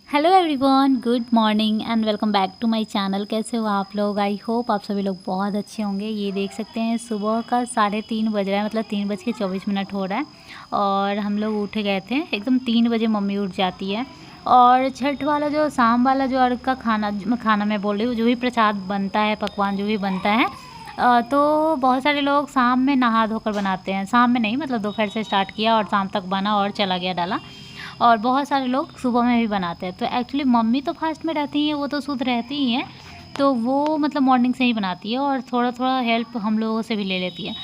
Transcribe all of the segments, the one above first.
Hello everyone, good morning and welcome back to my channel. कैसे हो आप लोग? आई होप आप सभी लोग बहुत अच्छे होंगे। ये देख सकते हैं सुबह का 3:30 बज रहा है, मतलब 3:24 हो रहा है और हम लोग उठ गए थे। एकदम 3 बजे मम्मी उठ जाती है। और छठ वाला जो शाम वाला जो अर्घ का खाना मैं बोल रही हूँ, जो भी प्रसाद बनता है, पकवान जो भी बनता है, तो बहुत सारे लोग शाम में नहा धोकर बनाते हैं। शाम में नहीं, मतलब दोपहर से स्टार्ट किया और शाम तक बना और चला गया डाला। और बहुत सारे लोग सुबह में भी बनाते हैं। तो एक्चुअली मम्मी तो फास्ट में रहती हैं, वो तो शुद्ध रहती ही हैं, तो वो मतलब मॉर्निंग से ही बनाती है और थोड़ा थोड़ा हेल्प हम लोगों से भी ले लेती है।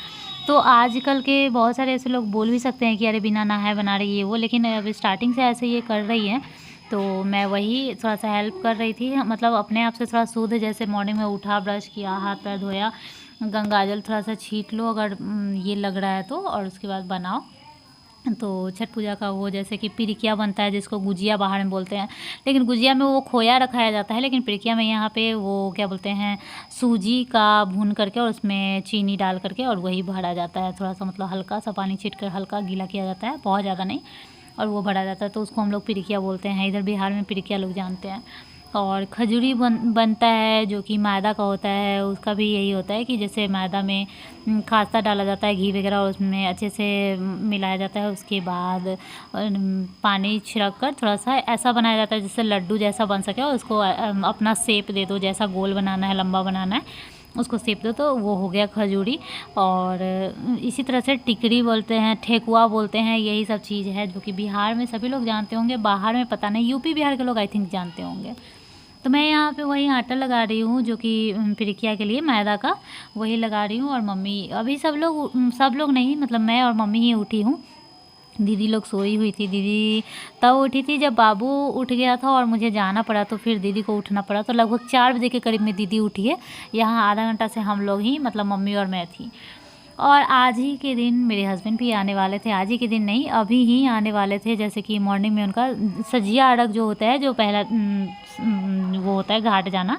तो आजकल के बहुत सारे ऐसे लोग बोल भी सकते हैं कि अरे बिना नहाए बना रही है वो, लेकिन अब स्टार्टिंग से ऐसे ये कर रही है। तो मैं वही थोड़ा सा हेल्प कर रही थी, मतलब अपने आप से थोड़ा शुद्ध, जैसे मॉर्निंग में उठा, ब्रश किया, हाथ पैर धोया, गंगा जल थोड़ा सा छीट लो अगर ये लग रहा है तो, और उसके बाद बनाओ। तो छठ पूजा का वो जैसे कि पिरिकिया बनता है, जिसको गुजिया बाहर में बोलते हैं, लेकिन गुजिया में वो खोया रखाया जाता है, लेकिन पिरिकिया में यहाँ पे वो क्या बोलते हैं, सूजी का भून करके और उसमें चीनी डाल करके और वही भरा जाता है। थोड़ा सा मतलब हल्का सा पानी छीट कर हल्का गीला किया जाता है, बहुत ज़्यादा नहीं, और वो भरा जाता है। तो उसको हम लोग पिरिकिया बोलते हैं, इधर बिहार में पिरिकिया लोग जानते हैं। और खजूरी बनता है जो कि मैदा का होता है। उसका भी यही होता है कि जैसे मैदा में खास्ता डाला जाता है, घी वगैरह, और उसमें अच्छे से मिलाया जाता है। उसके बाद पानी छिड़क कर थोड़ा सा ऐसा बनाया जाता है जिससे लड्डू जैसा बन सके, और उसको अपना शेप दे दो, जैसा गोल बनाना है, लंबा बनाना है, उसको सेप दो, तो वो हो गया खजूरी। और इसी तरह से टिकरी बोलते हैं, ठेकुआ बोलते हैं, यही सब चीज़ है जो कि बिहार में सभी लोग जानते होंगे, बाहर में पता नहीं, यूपी बिहार के लोग आई थिंक जानते होंगे। तो मैं यहाँ पे वही आटा लगा रही हूँ, जो कि पिरिकिया के लिए मैदा का, वही लगा रही हूँ। और मम्मी अभी सब लोग नहीं, मतलब मैं और मम्मी ही उठी हूँ। दीदी लोग सोई हुई थी। दीदी तब उठी थी जब बाबू उठ गया था और मुझे जाना पड़ा, तो फिर दीदी को उठना पड़ा। तो लगभग 4 बजे के करीब में दीदी उठी है। यहाँ आधा घंटा से हम लोग ही, मतलब मम्मी और मैं थी। और आज ही के दिन मेरे हस्बैंड भी आने वाले थे, आज ही के दिन नहीं, अभी ही आने वाले थे। जैसे कि मॉर्निंग में उनका सजिया अरग जो होता है, जो पहला वो होता है घाट जाना,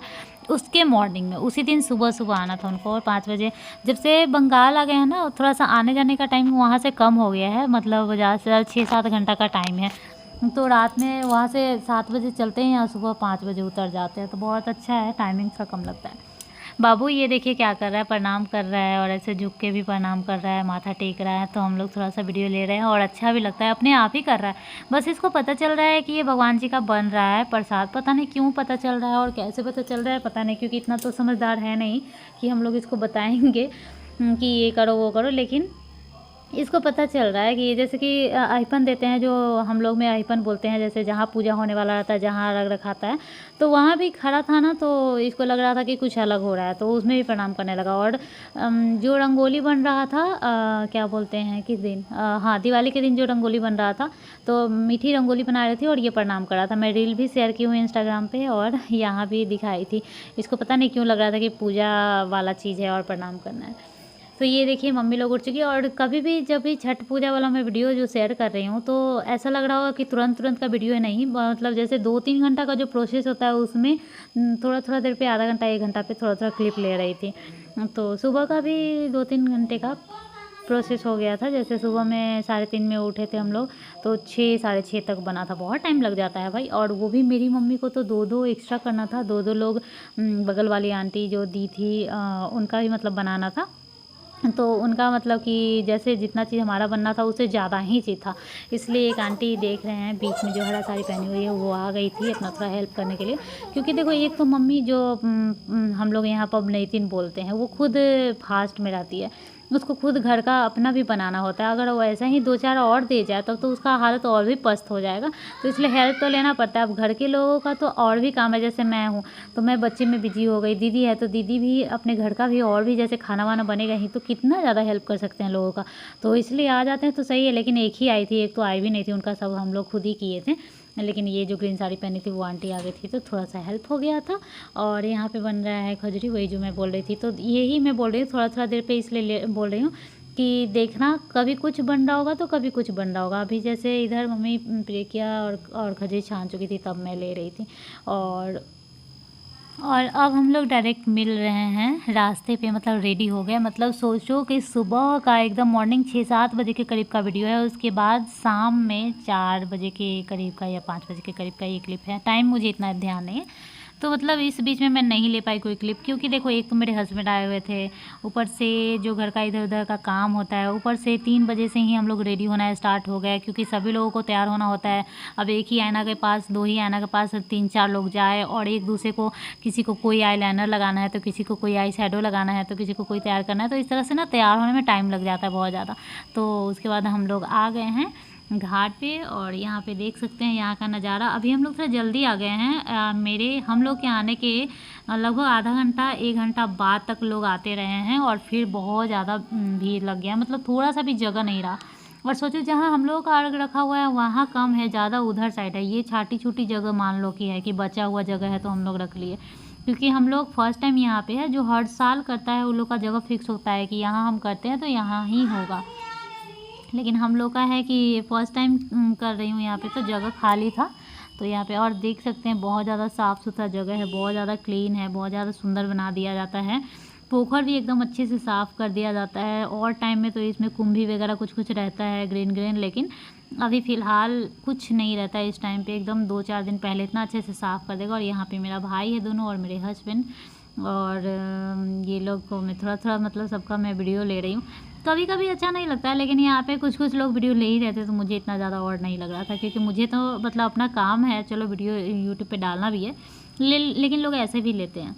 उसके मॉर्निंग में उसी दिन सुबह सुबह आना था उनको। और 5 बजे जब से बंगाल आ गए हैं ना, थोड़ा सा आने जाने का टाइम वहाँ से कम हो गया है, मतलब ज़्यादा से ज़्यादा 6-7 घंटा का टाइम है। तो रात में वहाँ से 7 बजे चलते हैं, यहाँ सुबह 5 बजे उतर जाते हैं। तो बहुत अच्छा है, टाइमिंग सा कम लगता है। बाबू ये देखिए क्या कर रहा है, प्रणाम कर रहा है, और ऐसे झुक के भी प्रणाम कर रहा है, माथा टेक रहा है। तो हम लोग थोड़ा सा वीडियो ले रहे हैं और अच्छा भी लगता है, अपने आप ही कर रहा है। बस इसको पता चल रहा है कि ये भगवान जी का बन रहा है प्रसाद। पता नहीं क्यों पता चल रहा है और कैसे पता चल रहा है पता नहीं, क्योंकि इतना तो समझदार है नहीं कि हम लोग इसको बताएंगे कि ये करो वो करो, लेकिन इसको पता चल रहा है कि जैसे कि अहिपन देते हैं, जो हम लोग में अहिपन बोलते हैं, जैसे जहाँ पूजा होने वाला रहता है, जहाँ रख रखाता है, तो वहाँ भी खड़ा था ना, तो इसको लग रहा था कि कुछ अलग हो रहा है, तो उसमें भी प्रणाम करने लगा। और जो रंगोली बन रहा था, क्या बोलते हैं, किस दिन, हाँ दिवाली के दिन जो रंगोली बन रहा था, तो मीठी रंगोली बना रही थी और ये प्रणाम कर रहा था। मैं रील भी शेयर की हूँ इंस्टाग्राम पे और यहाँ भी दिखाई थी। इसको पता नहीं क्यों लग रहा था कि पूजा वाला चीज़ है और प्रणाम करना है। तो ये देखिए मम्मी लोग उठ चुकी है। और कभी भी जब भी छठ पूजा वाला मैं वीडियो जो शेयर कर रही हूँ, तो ऐसा लग रहा होगा कि तुरंत तुरंत का वीडियो है, नहीं, मतलब जैसे 2-3 घंटा का जो प्रोसेस होता है, उसमें थोड़ा थोड़ा देर पे, आधा घंटा 1 घंटा पे थोड़ा थोड़ा क्लिप ले रही थी। तो सुबह का भी 2-3 घंटे का प्रोसेस हो गया था। जैसे सुबह में 3:30 में उठे थे हम लोग, तो 6 साढ़े 6 तक बना था। बहुत टाइम लग जाता है भाई, और वो भी मेरी मम्मी को तो 2-2 एक्स्ट्रा करना था, 2-2 लोग, बगल वाली आंटी जो दी थी, उनका भी मतलब बनाना था। तो उनका मतलब कि जैसे जितना चीज़ हमारा बनना था उससे ज़्यादा ही चीज़ था। इसलिए एक आंटी देख रहे हैं बीच में जो हरा साड़ी पहनी हुई है, वो आ गई थी अपना थोड़ा हेल्प करने के लिए। क्योंकि देखो, एक तो मम्मी जो हम लोग यहाँ पर नईतिन बोलते हैं, वो खुद फास्ट में रहती है, उसको खुद घर का अपना भी बनाना होता है। अगर वो ऐसा ही 2-4 और दे जाए तब तो उसका हालत और भी पस्त हो जाएगा। तो इसलिए हेल्प तो लेना पड़ता है। अब घर के लोगों का तो और भी काम है, जैसे मैं हूँ तो मैं बच्चे में बिजी हो गई, दीदी है तो दीदी भी अपने घर का भी, और भी जैसे खाना वाना बनेगा ही, तो कितना ज़्यादा हेल्प कर सकते हैं लोगों का। तो इसलिए आ जाते हैं तो सही है। लेकिन एक ही आई थी, एक तो आई भी नहीं थी, उनका सब हम लोग खुद ही किए थे। लेकिन ये जो ग्रीन साड़ी पहनी थी वो आंटी आ गई थी, तो थोड़ा सा हेल्प हो गया था। और यहाँ पे बन रहा है खजूरी, वही जो मैं बोल रही थी। तो यही मैं बोल रही हूँ, थोड़ा थोड़ा देर पे इसलिए बोल रही हूँ कि देखना, कभी कुछ बन रहा होगा तो कभी कुछ बन रहा होगा। अभी जैसे इधर मम्मी प्रिकिया और खजूरी छान चुकी थी, तब मैं ले रही थी। और और अब हम लोग डायरेक्ट मिल रहे हैं रास्ते पे, मतलब रेडी हो गए। मतलब सोचो कि सुबह का एकदम मॉर्निंग 6-7 बजे के करीब का वीडियो है, उसके बाद शाम में 4 बजे के करीब का या 5 बजे के करीब का ये क्लिप है। टाइम मुझे इतना ध्यान नहीं है, तो मतलब इस बीच में मैं नहीं ले पाई कोई क्लिप, क्योंकि देखो एक तो मेरे हस्बैंड आए हुए थे, ऊपर से जो घर का इधर उधर का काम होता है, ऊपर से 3 बजे से ही हम लोग रेडी होना स्टार्ट हो गए, क्योंकि सभी लोगों को तैयार होना होता है। अब एक ही आईना के पास, 2 ही आईना के पास 3-4 लोग जाए, और एक दूसरे को, किसी को कोई आई लाइनर लगाना है, तो किसी को कोई आई शैडो लगाना है, तो किसी को कोई तैयार करना है, तो इस तरह से ना तैयार होने में टाइम लग जाता है बहुत ज़्यादा। तो उसके बाद हम लोग आ गए हैं घाट पे, और यहाँ पे देख सकते हैं यहाँ का नज़ारा। अभी हम लोग थोड़ा जल्दी आ गए हैं, हम लोग के आने के लगभग आधा घंटा 1 घंटा बाद तक लोग आते रहे हैं, और फिर बहुत ज़्यादा भीड़ लग गया, मतलब थोड़ा सा भी जगह नहीं रहा। और सोचो जहाँ हम लोग का अर्घ रखा हुआ है वहाँ कम है, ज़्यादा उधर साइड है। ये छोटी छोटी जगह मान लो कि है कि बचा हुआ जगह है, तो हम लोग रख लिए, क्योंकि हम लोग फर्स्ट टाइम यहाँ पे है। जो हर साल करता है उन लोग का जगह फिक्स होता है कि यहाँ हम करते हैं तो यहाँ ही होगा, लेकिन हम लोग का है कि फ़र्स्ट टाइम कर रही हूँ यहाँ पे, तो जगह खाली था। तो यहाँ पे और देख सकते हैं बहुत ज़्यादा साफ़ सुथरा जगह है, बहुत ज़्यादा क्लीन है, बहुत ज़्यादा सुंदर बना दिया जाता है। पोखर भी एकदम अच्छे से साफ़ कर दिया जाता है, और टाइम में तो इसमें कुंभी वगैरह कुछ कुछ रहता है ग्रीन ग्रीन, लेकिन अभी फ़िलहाल कुछ नहीं रहता है इस टाइम पे। एकदम 2-4 दिन पहले इतना अच्छे से साफ़ कर देगा। और यहाँ पे मेरा भाई है दोनों, और मेरे हस्बैंड, और ये लोग को मैं थोड़ा थोड़ा मतलब सबका मैं वीडियो ले रही हूँ। कभी कभी अच्छा नहीं लगता है, लेकिन यहाँ पे कुछ कुछ लोग वीडियो ले ही रहते, तो मुझे इतना ज़्यादा और नहीं लग रहा था, क्योंकि मुझे तो मतलब अपना काम है, चलो वीडियो यूट्यूब पे डालना भी है, लेकिन लोग ऐसे भी लेते हैं।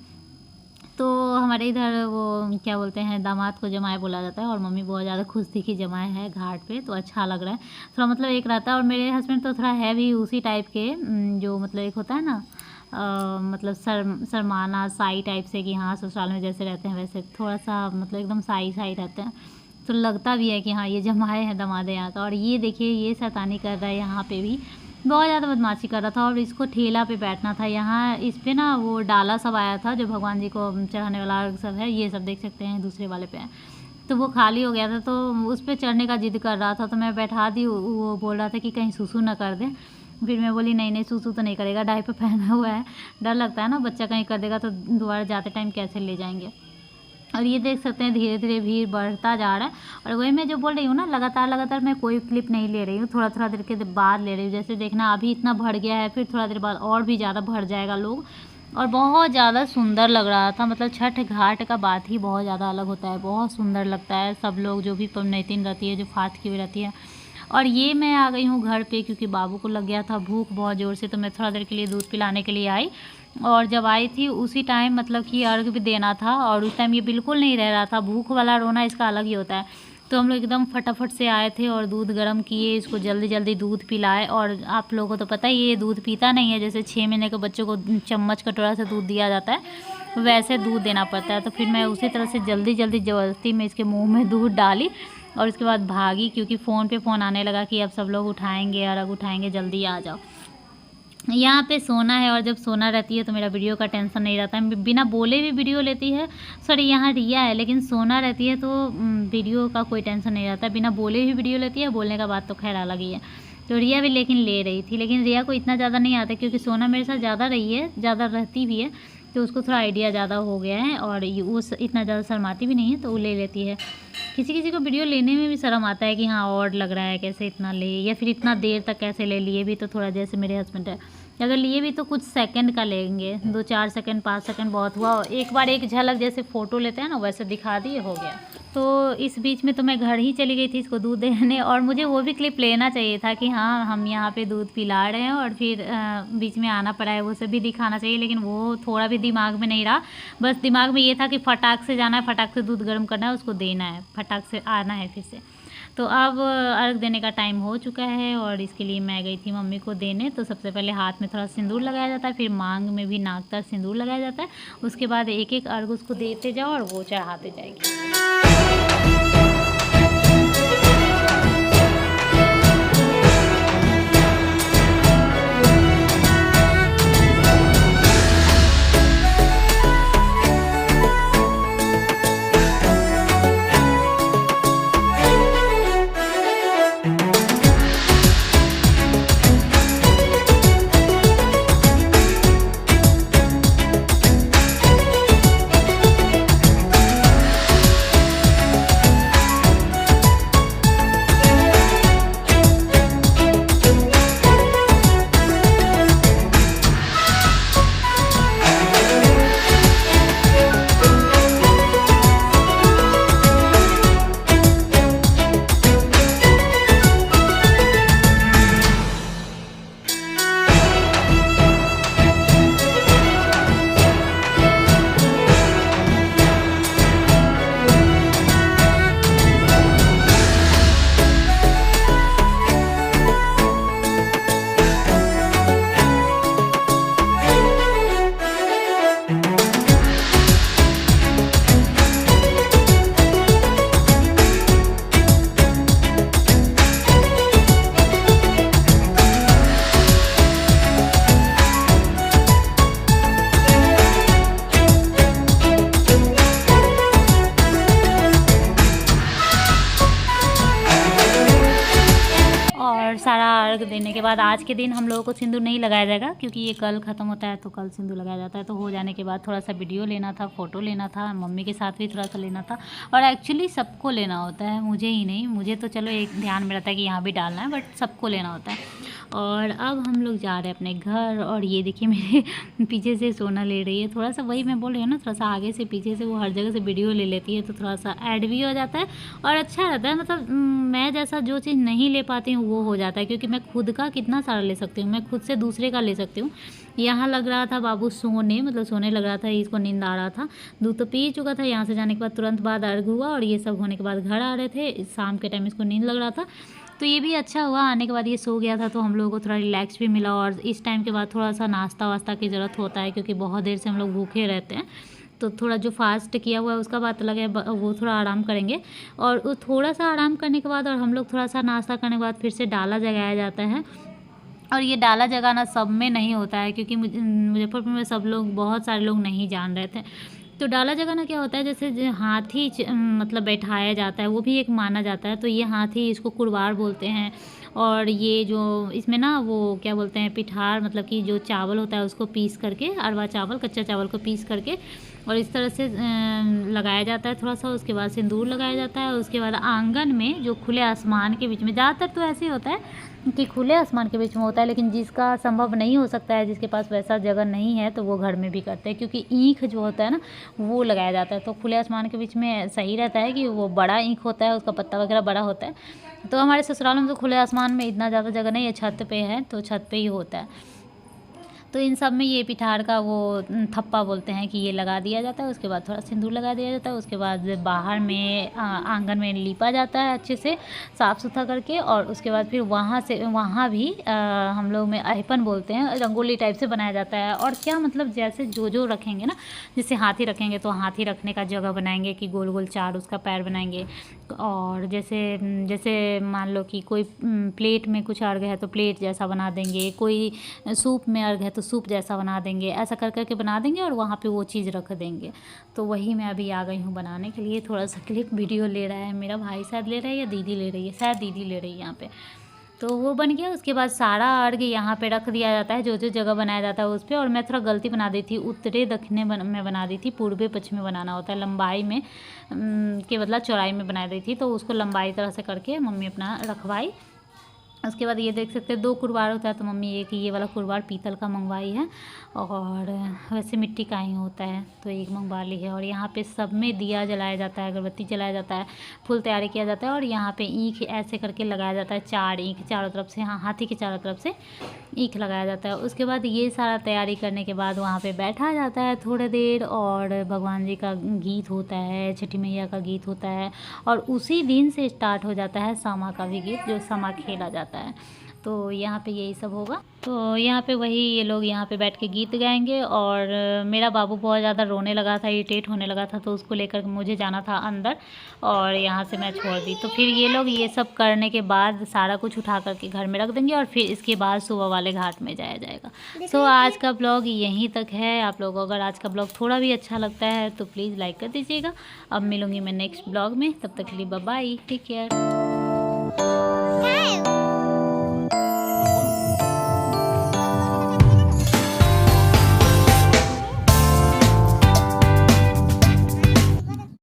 तो हमारे इधर वो क्या बोलते हैं, दामाद को जमाए बोला जाता है, और मम्मी बहुत ज़्यादा खुश थी कि जमाए है घाट पे, तो अच्छा लग रहा है थोड़ा, मतलब एक रहता है। और मेरे हस्बैंड तो थोड़ा है भी उसी टाइप के, जो मतलब एक होता है ना, मतलब शर्माना साई टाइप से, कि हाँ ससुराल में जैसे रहते हैं वैसे थोड़ा सा मतलब एकदम साई साई रहते हैं, तो लगता भी है कि हाँ ये जमाए हैं दामाद यहाँ का। और ये देखिए ये शैतानी कर रहा है, यहाँ पे भी बहुत ज़्यादा बदमाशी कर रहा था। और इसको ठेला पे बैठना था, यहाँ इस पे ना वो डाला सब आया था, जो भगवान जी को चढ़ाने वाला सब है, ये सब देख सकते हैं दूसरे वाले पे है, तो वो खाली हो गया था, तो उस पर चढ़ने का जिद कर रहा था, तो मैं बैठा दी। वो बोल रहा था कि कहीं सुसु ना कर दे, फिर मैं बोली नहीं नहीं सुसु तो नहीं करेगा, डायपर पहना हुआ है, डर लगता है ना बच्चा कहीं कर देगा तो दोबारा जाते टाइम कैसे ले जाएंगे। और ये देख सकते हैं धीरे धीरे भीड़ बढ़ता जा रहा है। और वही मैं जो बोल रही हूँ ना, लगातार मैं कोई क्लिप नहीं ले रही हूँ, थोड़ा थोड़ा देर के बाद ले रही हूँ। जैसे देखना अभी इतना बढ़ गया है, फिर थोड़ा देर बाद और भी ज़्यादा बढ़ जाएगा लोग, और बहुत ज़्यादा सुंदर लग रहा था। मतलब छठ घाट का बात ही बहुत ज़्यादा अलग होता है, बहुत सुंदर लगता है। सब लोग जो भी पवनैतिन रहती है, जो फात की हुई रहती है। और ये मैं आ गई हूँ घर पे, क्योंकि बाबू को लग गया था भूख बहुत ज़ोर से, तो मैं थोड़ा देर के लिए दूध पिलाने के लिए आई। और जब आई थी उसी टाइम मतलब कि अर्घ भी देना था, और उस टाइम ये बिल्कुल नहीं रह रहा था। भूख वाला रोना इसका अलग ही होता है। तो हम लोग एकदम फटाफट से आए थे, और दूध गर्म किए, इसको जल्दी जल्दी दूध पिलाए। और आप लोगों को तो पता ही है ये दूध पीता नहीं है, जैसे 6 महीने के बच्चों को चम्मच कटोरा से दूध दिया जाता है वैसे दूध देना पड़ता है। तो फिर मैं उसी तरह से जल्दी जल्दी ज़बरदस्ती में इसके मुँह में दूध डाली, और उसके बाद भागी, क्योंकि फ़ोन पे फ़ोन आने लगा कि अब सब लोग उठाएंगे, अर्घ उठाएंगे, जल्दी आ जाओ। यहाँ पे सोना है, और जब सोना रहती है तो मेरा वीडियो का टेंशन नहीं रहता है, बिना बोले भी वीडियो लेती है। सॉरी यहाँ रिया है, लेकिन सोना रहती है तो वीडियो का कोई टेंशन नहीं रहता है, बिना बोले भी वीडियो लेती है, बोलने का बात तो खैर अलग ही है। तो रिया भी लेकिन ले रही थी, लेकिन रिया को इतना ज़्यादा नहीं आता, क्योंकि सोना मेरे साथ ज़्यादा रही है, ज़्यादा रहती भी है, तो उसको थोड़ा आइडिया ज़्यादा हो गया है, और वो इतना ज़्यादा शर्माती भी नहीं है, तो वो ले लेती है। किसी किसी को वीडियो लेने में भी शर्म आता है कि हाँ और लग रहा है, कैसे इतना ले, या फिर इतना देर तक कैसे ले लिए भी, तो थोड़ा जैसे मेरे हस्बैंड है, अगर लिए भी तो कुछ सेकंड का लेंगे, 2-4 सेकंड 5 सेकंड बहुत हुआ, एक बार एक झलक जैसे फ़ोटो लेते हैं ना वैसे दिखा दिए, हो गया। तो इस बीच में तो मैं घर ही चली गई थी इसको दूध देने, और मुझे वो भी क्लिप लेना चाहिए था कि हाँ हम यहाँ पे दूध पिला रहे हैं, और फिर बीच में आना पड़ा है, वो सब भी दिखाना चाहिए, लेकिन वो थोड़ा भी दिमाग में नहीं रहा। बस दिमाग में ये था कि फटाक से जाना है, फटाक से दूध गर्म करना है, उसको देना है, फटाक से आना है फिर से। तो अब अर्घ देने का टाइम हो चुका है, और इसके लिए मैं गई थी मम्मी को देने। तो सबसे पहले हाथ में थोड़ा सिंदूर लगाया जाता है, फिर मांग में भी नाक तक सिंदूर लगाया जाता है, उसके बाद एक एक अर्घ उसको देते जाओ और वो चढ़ाते जाएगी। अर्घ देने के बाद आज के दिन हम लोगों को सिंदूर नहीं लगाया जाएगा, क्योंकि ये कल ख़त्म होता है तो कल सिंदूर लगाया जाता है। तो हो जाने के बाद थोड़ा सा वीडियो लेना था, फ़ोटो लेना था, मम्मी के साथ भी थोड़ा सा लेना था। और एक्चुअली सबको लेना होता है, मुझे ही नहीं, मुझे तो चलो एक ध्यान में रहता है कि यहाँ भी डालना है, बट सबको लेना होता है। और अब हम लोग जा रहे हैं अपने घर। और ये देखिए मेरे पीछे से सोना ले रही है, थोड़ा सा वही मैं बोल रही हूँ ना, थोड़ा सा आगे से पीछे से वो हर जगह से वीडियो ले लेती है, तो थोड़ा सा ऐड भी हो जाता है और अच्छा रहता है। मतलब मैं जैसा जो चीज़ नहीं ले पाती हूँ वो हो जाता है, क्योंकि मैं खुद का कितना सारा ले सकती हूँ, मैं खुद से दूसरे का ले सकती हूँ। यहाँ लग रहा था बाबू सोने, मतलब सोने लग रहा था, इसको नींद आ रहा था, दूध तो पी चुका था। यहाँ से जाने के बाद तुरंत बाद अर्घ हुआ और ये सब होने के बाद घर आ रहे थे, शाम के टाइम इसको नींद लग रहा था। तो ये भी अच्छा हुआ, आने के बाद ये सो गया था तो हम लोगों को थोड़ा रिलैक्स भी मिला। और इस टाइम के बाद थोड़ा सा नाश्ता वास्ता की ज़रूरत होता है, क्योंकि बहुत देर से हम लोग भूखे रहते हैं। तो थोड़ा जो फास्ट किया हुआ है उसका बात अलग है, वो थोड़ा आराम करेंगे। और वो थोड़ा सा आराम करने के बाद और हम लोग थोड़ा सा नाश्ता करने के बाद फिर से डाला जगाया जाता है। और ये डाला जगाना सब में नहीं होता है, क्योंकि मुजफ्फरपुर में सब लोग, बहुत सारे लोग नहीं जान रहे थे। तो डाला जगाना क्या होता है, जैसे हाथी मतलब बैठाया जाता है, वो भी एक माना जाता है। तो ये हाथी, इसको कुरवार बोलते हैं। और ये जो इसमें ना वो क्या बोलते हैं, पिठार, मतलब कि जो चावल होता है उसको पीस करके, अरवा चावल, कच्चा चावल को पीस करके और इस तरह से लगाया जाता है थोड़ा सा। उसके बाद सिंदूर लगाया जाता है। उसके बाद आंगन में जो खुले आसमान के बीच में, ज़्यादातर तो ऐसे ही होता है कि खुले आसमान के बीच में होता है, लेकिन जिसका संभव नहीं हो सकता है, जिसके पास वैसा जगह नहीं है, तो वो घर में भी करते हैं, क्योंकि ईख जो होता है ना वो लगाया जाता है। तो खुले आसमान के बीच में सही रहता है कि वो बड़ा ईख होता है, उसका पत्ता वगैरह बड़ा होता है। तो हमारे ससुराल में तो खुले आसमान में इतना ज़्यादा जगह नहीं है, छत पे है तो छत पे ही होता है। तो इन सब में ये पिठार का वो थप्पा बोलते हैं कि ये लगा दिया जाता है। उसके बाद थोड़ा सिंदूर लगा दिया जाता है। उसके बाद बाहर में आंगन में लीपा जाता है अच्छे से साफ़ सुथरा करके। और उसके बाद फिर वहाँ भी हम लोग में अहिपन बोलते हैं, रंगोली टाइप से बनाया जाता है। और क्या मतलब जैसे जो रखेंगे ना, जैसे हाथी रखेंगे तो हाथी रखने का जगह बनाएंगे कि गोल गोल चार उसका पैर बनाएंगे। और जैसे मान लो कि कोई प्लेट में कुछ अर्घ है तो प्लेट जैसा बना देंगे, कोई सूप में अर्घ है तो सूप जैसा बना देंगे, ऐसा कर करके बना देंगे और वहाँ पे वो चीज़ रख देंगे। तो वही मैं अभी आ गई हूँ बनाने के लिए। थोड़ा सा क्लिप वीडियो ले रहा है मेरा भाई, शायद ले रहा है या दीदी ले रही है, शायद दीदी ले रही है यहाँ पे। तो वो बन गया। उसके बाद सारा अर्घ यहाँ पे रख दिया जाता है, जो जगह बनाया जाता है उस पर। और मैं थोड़ा गलती बना दी थी, उत्तरे दक्षिणे में बना दी थी, पूर्वे पश्चिम में बनाना होता है, लंबाई में के बदला चौड़ाई में बना दी थी। तो उसको लंबाई तरह से करके मम्मी अपना रखवाई। उसके बाद ये देख सकते हैं 2 कुरबार होता है, तो मम्मी एक ये वाला कुरबार पीतल का मंगवाई है, और वैसे मिट्टी का ही होता है तो एक मंगवा ली है। और यहाँ पे सब में दिया जलाया जाता है, अगरबत्ती जलाया जाता है, फूल तैयारी किया जाता है। और यहाँ पे ईख ऐसे करके लगाया जाता है, 4 ईख चारों तरफ से, हाँ हाथी के चारों तरफ से ईख लगाया जाता है। उसके बाद ये सारा तैयारी करने के बाद वहाँ पे बैठा जाता है थोड़ी देर, और भगवान जी का गीत होता है, छठी मैया का गीत होता है। और उसी दिन से स्टार्ट हो जाता है सामा का भी गीत, जो सामा खेला जाता है। तो यहाँ पे यही सब होगा। तो यहाँ पे वही ये लोग यहाँ पे बैठ के गीत गाएंगे। और मेरा बाबू बहुत ज़्यादा रोने लगा था, इरिटेट होने लगा था, तो उसको लेकर मुझे जाना था अंदर, और यहाँ से मैं छोड़ दी। तो फिर ये लोग ये सब करने के बाद सारा कुछ उठा करके घर में रख देंगे, और फिर इसके बाद सुबह वाले घाट में जाया जाएगा। सो आज का ब्लॉग यहीं तक है। आप लोगों को अगर आज का ब्लॉग थोड़ा भी अच्छा लगता है तो प्लीज़ लाइक कर दीजिएगा। अब मिलूँगी मैं नेक्स्ट ब्लॉग में, तब तक के लिए बाय बाय, टेक केयर।